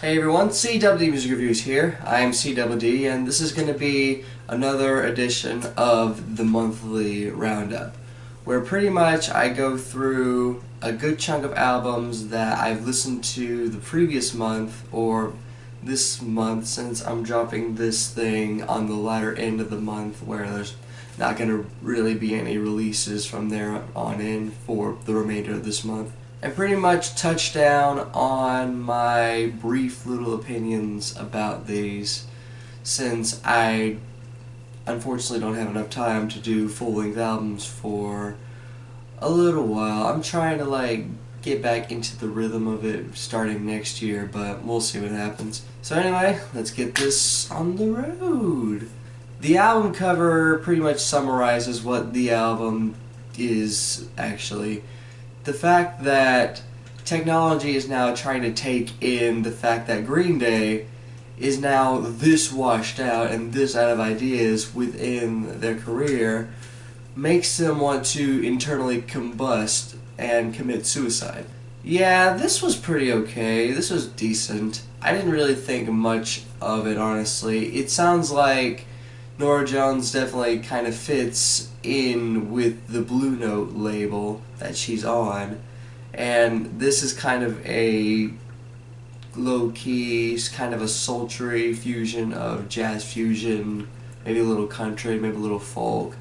Hey everyone, CWD Music Reviews here. I am CWD, and this is going to be another edition of the Monthly Roundup, where pretty much I go through a good chunk of albums that I've listened to the previous month, or this month, since I'm dropping this thing on the latter end of the month, where there's not going to really be any releases from there on in for the remainder of this month. And pretty much touch down on my brief little opinions about these, since I unfortunately don't have enough time to do full-length albums for a little while. I'm trying to get back into the rhythm of it starting next year, but we'll see what happens. So anyway, let's get this on the road. The album cover pretty much summarizes what the album is actually. The fact that technology is now trying to take in the fact that Green Day is now this washed out and this out of ideas within their career makes them want to internally combust and commit suicide. Yeah, this was pretty okay. This was decent. I didn't really think much of it, honestly. It sounds like Norah Jones definitely kind of fits in with the Blue Note label that she's on, and this is kind of a low-key, kind of a sultry fusion of jazz fusion, maybe a little country, maybe a little folk.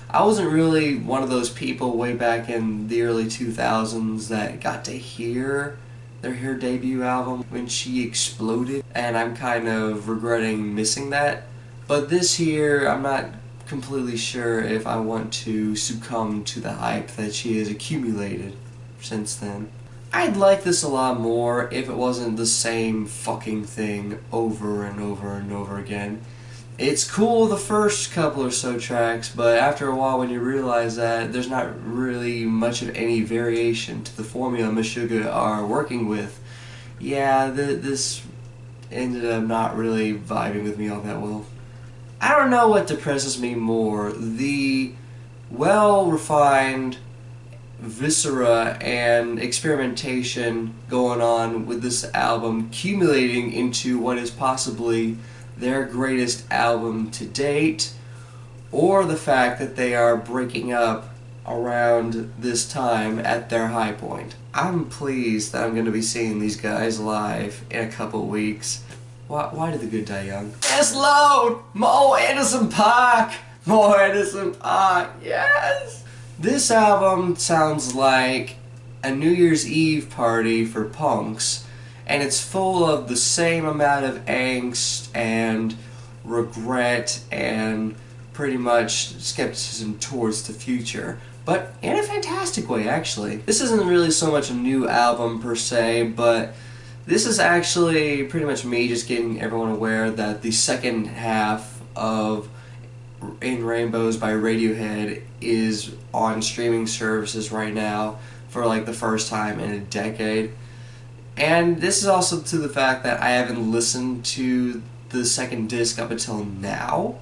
I wasn't really one of those people way back in the early 2000s that got to hear her debut album when she exploded, and I'm kind of regretting missing that. But this year, I'm not completely sure if I want to succumb to the hype that she has accumulated since then. I'd like this a lot more if it wasn't the same fucking thing over and over and over again. It's cool the first couple or so tracks, but after a while when you realize that there's not really much of any variation to the formula Meshuggah are working with, yeah, this ended up not really vibing with me all that well. I don't know what depresses me more, the well-refined viscera and experimentation going on with this album accumulating into what is possibly their greatest album to date, or the fact that they are breaking up around this time at their high point. I'm pleased that I'm going to be seeing these guys live in a couple weeks. Why did the good die young? Yes, load! More Edison Park! More Edison Park! Yes! This album sounds like a New Year's Eve party for punks, and it's full of the same amount of angst and regret and pretty much skepticism towards the future. But in a fantastic way, actually. This isn't really so much a new album per se, but this is actually pretty much me just getting everyone aware that the second half of In Rainbows by Radiohead is on streaming services right now for the first time in a decade. And this is also to the fact that I haven't listened to the second disc up until now.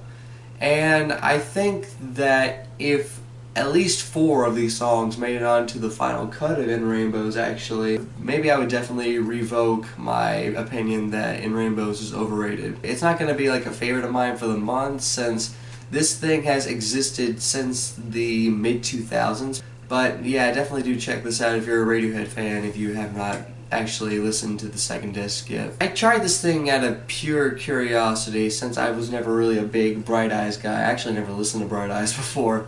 And I think that if at least 4 of these songs made it onto the final cut of In Rainbows, actually, maybe I would definitely revoke my opinion that In Rainbows is overrated. It's not going to be a favorite of mine for the month, since this thing has existed since the mid-2000s. But yeah, definitely do check this out if you're a Radiohead fan, if you have not actually listened to the second disc yet. I tried this thing out of pure curiosity, since I was never really a big Bright Eyes guy. I actually never listened to Bright Eyes before,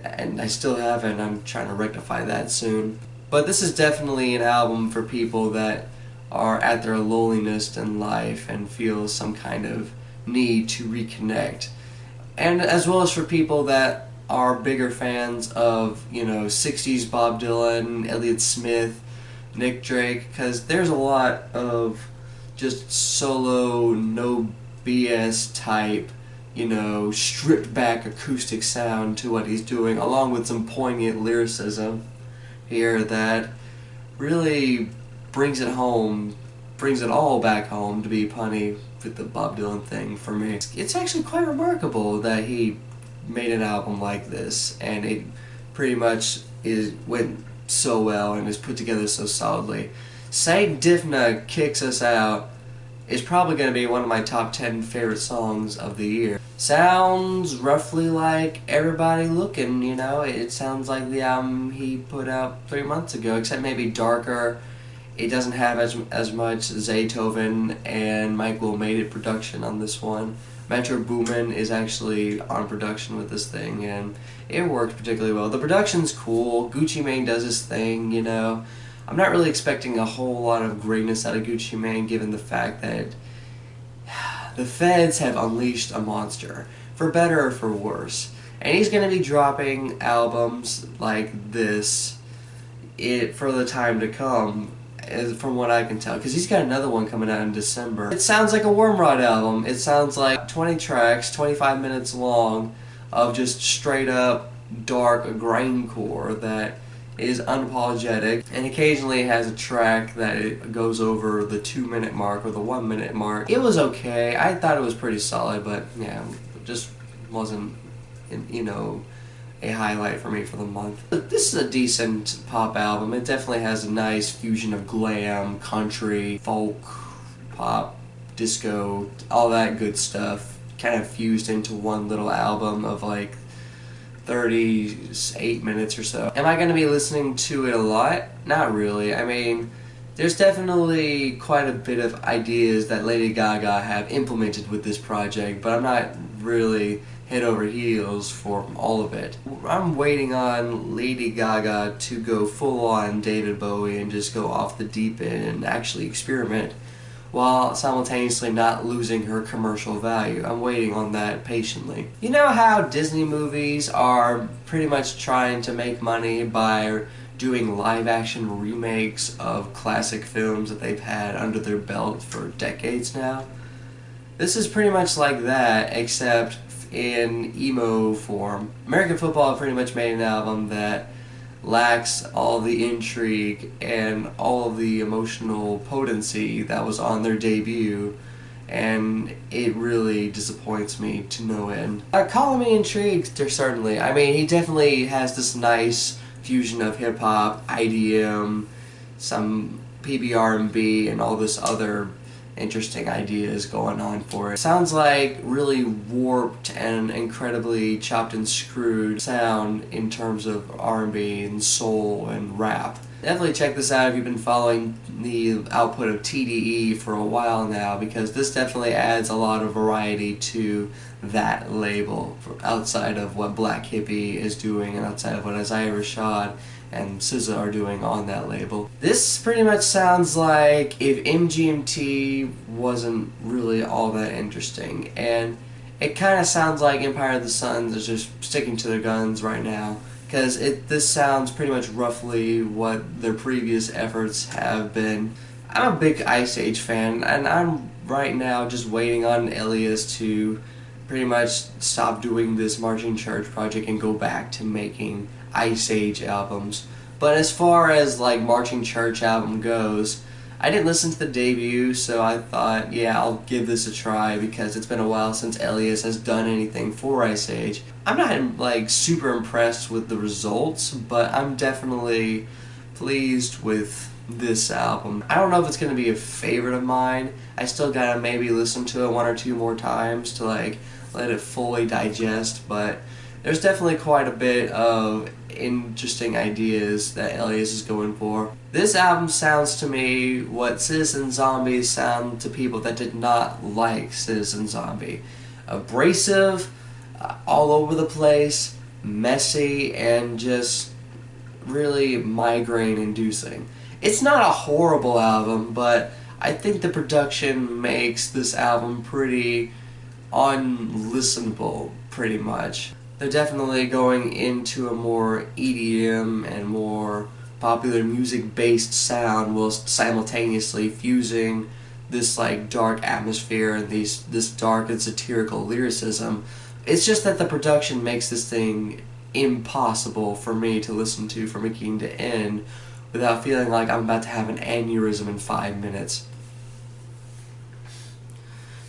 and I still haven't. I'm trying to rectify that soon. But this is definitely an album for people that are at their loneliness in life and feel some kind of need to reconnect. And as well as for people that are bigger fans of, 60s Bob Dylan, Elliott Smith, Nick Drake, because there's a lot of just solo, no BS type, stripped back acoustic sound to what he's doing, along with some poignant lyricism here that really brings it home, brings it all back home, to be punny with the Bob Dylan thing for me. It's actually quite remarkable that he made an album like this, and it pretty much went so well and is put together so solidly. Saint Difna kicks us out is probably going to be one of my top 10 favorite songs of the year. Sounds roughly like Everybody Looking, you know? It sounds like the album he put out 3 months ago, except maybe darker. It doesn't have as much Zaytoven and Mike Will Made It production on this one. Metro Boomin is actually on production with this thing, and it worked particularly well. The production's cool. Gucci Mane does his thing, you know. I'm not really expecting a whole lot of greatness out of Gucci Mane, given the fact that the feds have unleashed a monster, for better or for worse. And he's going to be dropping albums like this for the time to come, from what I can tell, because he's got another one coming out in December. It sounds like a Wormrot album. It sounds like 20 tracks, 25 minutes long, of just straight up dark grindcore that is unapologetic, and occasionally has a track that it goes over the 2-minute mark or the 1-minute mark. It was okay. I thought it was pretty solid, but yeah, it just wasn't, you know, a highlight for me for the month. This is a decent pop album. It definitely has a nice fusion of glam, country, folk, pop, disco, all that good stuff, kind of fused into one little album of like 38 minutes or so. Am I going to be listening to it a lot? Not really. I mean, there's definitely quite a bit of ideas that Lady Gaga have implemented with this project, but I'm not really head over heels for all of it. I'm waiting on Lady Gaga to go full on David Bowie and just go off the deep end and actually experiment, while simultaneously not losing her commercial value. I'm waiting on that patiently. You know how Disney movies are pretty much trying to make money by doing live-action remakes of classic films that they've had under their belt for decades now? This is pretty much like that, except in emo form. American Football pretty much made an album that lacks all the intrigue and all of the emotional potency that was on their debut, and it really disappoints me to no end. Calling me intrigued, certainly. I mean, he definitely has this nice fusion of hip-hop, IDM, some PBR&B, and all this other interesting ideas going on for it. Sounds like really warped and incredibly chopped and screwed sound in terms of R&B and soul and rap. Definitely check this out if you've been following the output of TDE for a while now, because this definitely adds a lot of variety to that label, outside of what Black Hippie is doing and outside of what Isaiah Rashad and SZA are doing on that label. This pretty much sounds like if MGMT wasn't really all that interesting, and it kind of sounds like Empire of the Suns is just sticking to their guns right now, because this sounds pretty much roughly what their previous efforts have been. I'm a big Ice Age fan, and I'm right now just waiting on Elias to pretty much stop doing this Marching Church project and go back to making Ice Age albums. But as far as like Marching Church album goes, I didn't listen to the debut, so I thought, yeah, I'll give this a try, because it's been a while since Elias has done anything for Ice Age. I'm not like super impressed with the results, but I'm definitely pleased with this album. I don't know if it's going to be a favorite of mine. I still gotta maybe listen to it 1 or 2 more times to like let it fully digest, but there's definitely quite a bit of interesting ideas that Elias is going for. This album sounds to me what Citizen Zombie sound to people that did not like Citizen Zombie. Abrasive, all over the place, messy, and just really migraine-inducing. It's not a horrible album, but I think the production makes this album pretty unlistenable, pretty much. They're definitely going into a more EDM and more popular music-based sound, while simultaneously fusing this like dark atmosphere and this dark and satirical lyricism. It's just that the production makes this thing impossible for me to listen to from beginning to end without feeling like I'm about to have an aneurysm in 5 minutes.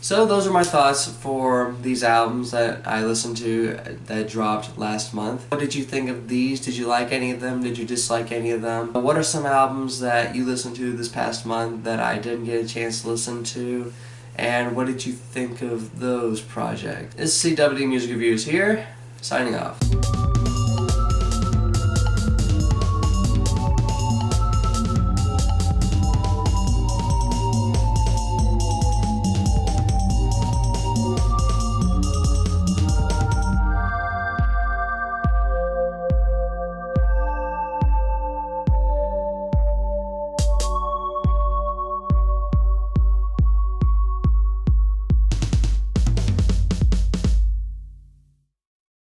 So those are my thoughts for these albums that I listened to that dropped last month. What did you think of these? Did you like any of them? Did you dislike any of them? What are some albums that you listened to this past month that I didn't get a chance to listen to? and what did you think of those projects? This is CWD Music Reviews here, signing off.